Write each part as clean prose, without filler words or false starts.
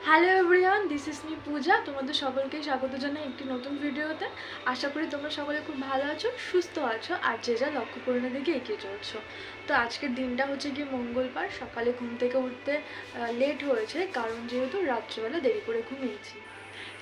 Hello everyone, this is me Puja. তোমাদের সকলকে স্বাগত জানাই একটি নতুন ভিডিওতে। আশা করি তোমরা সকলে খুব ভালো আছো, সুস্থ আছো, আর যে যা লক্ষ্য পূরণের দিকে এগিয়ে চলছো। তো আজকের দিনটা হচ্ছে কি মঙ্গলবার। সকালে ঘুম থেকে উঠতে লেট হয়েছে, কারণ যেহেতু রাত্রিবেলা দেরি করে ঘুমিয়েছি।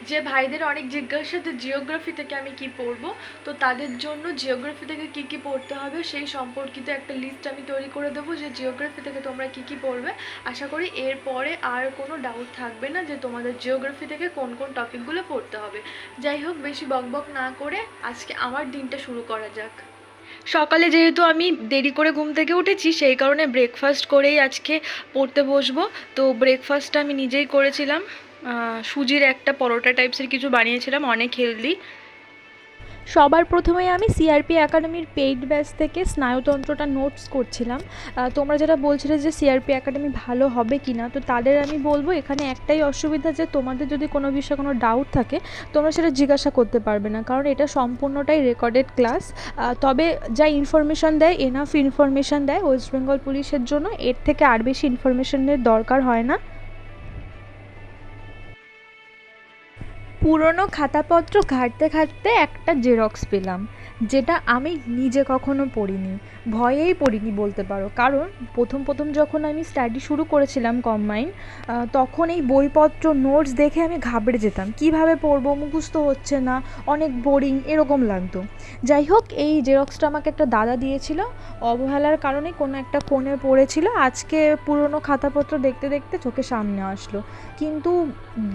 যে ভাইদের অনেক জিজ্ঞাসা যে জিওগ্রাফি থেকে আমি কি পড়বো, তো তাদের জন্য জিওগ্রাফি থেকে কি কি পড়তে হবে সেই সম্পর্কিত একটা লিস্ট আমি তৈরি করে দেবো, যে জিওগ্রাফি থেকে তোমরা কি কি পড়বে। আশা করি এরপরে আর কোনো ডাউট থাকবে না যে তোমাদের জিওগ্রাফি থেকে কোন কোন টপিকগুলো পড়তে হবে। যাই হোক, বেশি বকবক না করে আজকে আমার দিনটা শুরু করা যাক। সকালে যেহেতু আমি দেরি করে ঘুম থেকে উঠেছি, সেই কারণে ব্রেকফাস্ট করেই আজকে পড়তে বসবো। তো ব্রেকফাস্টটা আমি নিজেই করেছিলাম। সুজির একটা পরোটা টাইপসের কিছু বানিয়েছিলাম, অনেক হেলদি। সবার প্রথমে আমি সিআরপি একাডেমির পেইড ব্যাচ থেকে স্নায়ুতন্ত্রটা নোটস করছিলাম। তোমরা যারা বলছিলে যে সিআরপি একাডেমি ভালো হবে কি না, তো তাদের আমি বলবো এখানে একটাই অসুবিধা, যে তোমাদের যদি কোনো বিষয়ে কোনো ডাউট থাকে তোমরা সেটা জিজ্ঞাসা করতে পারবে না, কারণ এটা সম্পূর্ণটাই রেকর্ডেড ক্লাস। তবে যা ইনফরমেশান দেয়, এনাফ ইনফরমেশান দেয় ওয়েস্ট বেঙ্গল পুলিশের জন্য, এর থেকে আর বেশি ইনফরমেশনের দরকার হয় না। পুরনো খাতাপত্র ঘাঁটতে ঘাঁটতে একটা জেরক্স পেলাম, যেটা আমি নিজে কখনো পড়িনি, ভয়েই পড়িনি বলতে পারো। কারণ প্রথম যখন আমি স্টাডি শুরু করেছিলাম কম্বাইন, তখন এই বইপত্র নোটস দেখে আমি ঘাবড়ে যেতাম, কিভাবে পড়বো, মুখস্থ হচ্ছে না, অনেক বোরিং এরকম লাগতো। যাই হোক, এই জেরক্সটা আমাকে একটা দাদা দিয়েছিল, অবহেলার কারণে কোনো একটা কোণে পড়েছিল। আজকে পুরনো খাতাপত্র দেখতে দেখতে চোখের সামনে আসলো, কিন্তু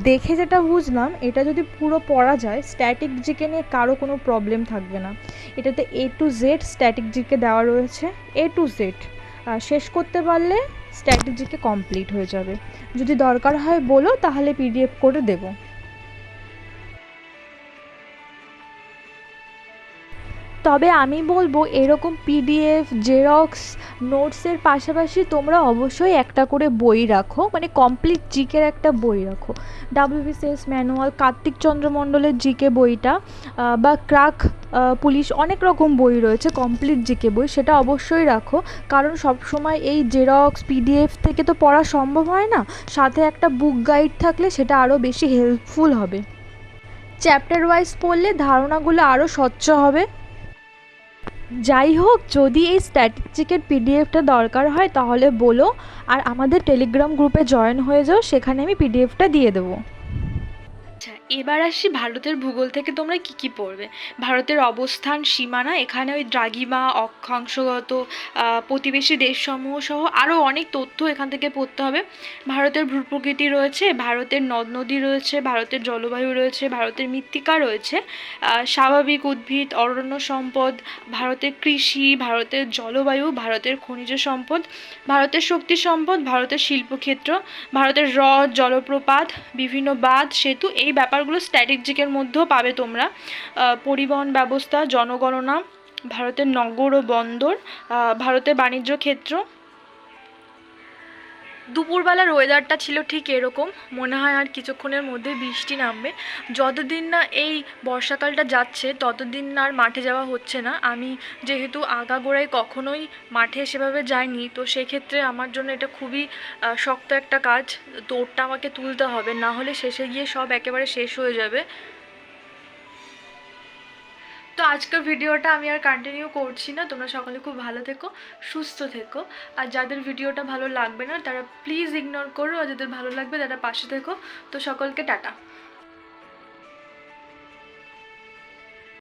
দেখে যেটা বুঝলাম, এটা যদি পুরো পড়া যায় স্ট্যাটিক জিকে নিয়ে কারো কোনো প্রবলেম থাকবে না। এটাতে A to Z static GK দেওয়া রয়েছে, A to Z। শেষ করতে পারলে স্ট্যাটিক জিকে কমপ্লিট হয়ে যাবে। যদি দরকার হয় বলো, তাহলে PDF করে দেবো। তবে আমি বলবো এরকম PDF জেরক্স নোটসের পাশাপাশি তোমরা অবশ্যই একটা করে বই রাখো, মানে কমপ্লিট জিকের একটা বই রাখো। WBCS ম্যানুয়াল, কার্তিক চন্দ্র মণ্ডলের জিকে বইটা, বা ক্রাক পুলিশ, অনেক রকম বই রয়েছে কমপ্লিট জিকে বই, সেটা অবশ্যই রাখো। কারণ সবসময় এই জেরক্স PDF থেকে তো পড়া সম্ভব হয় না, সাথে একটা বুক গাইড থাকলে সেটা আরও বেশি হেল্পফুল হবে। চ্যাপ্টার ওয়াইজ পড়লে ধারণাগুলো আরও স্বচ্ছ হবে। যাই হোক, যদি এই স্ট্যাটিস্টিকের PDFটা দরকার হয় তাহলে বলো, আর আমাদের টেলিগ্রাম গ্রুপে জয়েন হয়ে যাও, সেখানে আমি PDFটা দিয়ে দেবো। আচ্ছা, এবার আসি ভারতের ভূগোল থেকে তোমরা কি কি পড়বে। ভারতের অবস্থান, সীমানা, এখানে ওই দ্রাঘিমা, অক্ষাংশগত, প্রতিবেশী দেশসমূহ সহ আরও অনেক তথ্য এখান থেকে পড়তে হবে। ভারতের ভূপ্রকৃতি রয়েছে, ভারতের নদ নদী রয়েছে, ভারতের জলবায়ু রয়েছে, ভারতের মৃত্তিকা রয়েছে, স্বাভাবিক উদ্ভিদ, অরণ্য সম্পদ, ভারতের কৃষি, ভারতের জলবায়ু, ভারতের খনিজ সম্পদ, ভারতের শক্তি সম্পদ, ভারতের শিল্পক্ষেত্র, ভারতের হ্রদ, জলপ্রপাত, বিভিন্ন বাঁধ, সেতু, এই ব্যাপারগুলো স্ট্যাটিক জিকের মধ্যেও পাবে তোমরা। পরিবহন ব্যবস্থা, জনগণনা, ভারতের নগর ও বন্দর, ভারতের বাণিজ্য ক্ষেত্র। দুপুরবেলার ওয়েদারটা ছিল ঠিক এরকম, মনে হয় আর কিছুক্ষণের মধ্যে বৃষ্টি নামবে। যতদিন না এই বর্ষাকালটা যাচ্ছে ততদিন না আর মাঠে যাওয়া হচ্ছে না। আমি যেহেতু আগাগোড়ায় কখনোই মাঠে সেভাবে যাইনি, তো সেক্ষেত্রে আমার জন্য এটা খুবই শক্ত একটা কাজ। তো ওটা আমাকে তুলতে হবে, না হলে শেষে গিয়ে সব একেবারে শেষ হয়ে যাবে। তো আজকের ভিডিওটা আমি আর কন্টিনিউ করছি না। তোমরা সকলে খুব ভালো থেকো, সুস্থ থেকো। আর যাদের ভিডিওটা ভালো লাগবে না তারা প্লিজ ইগনোর করো, আর যাদের ভালো লাগবে তারা পাশে থেকো। তো সকলকে টাটা।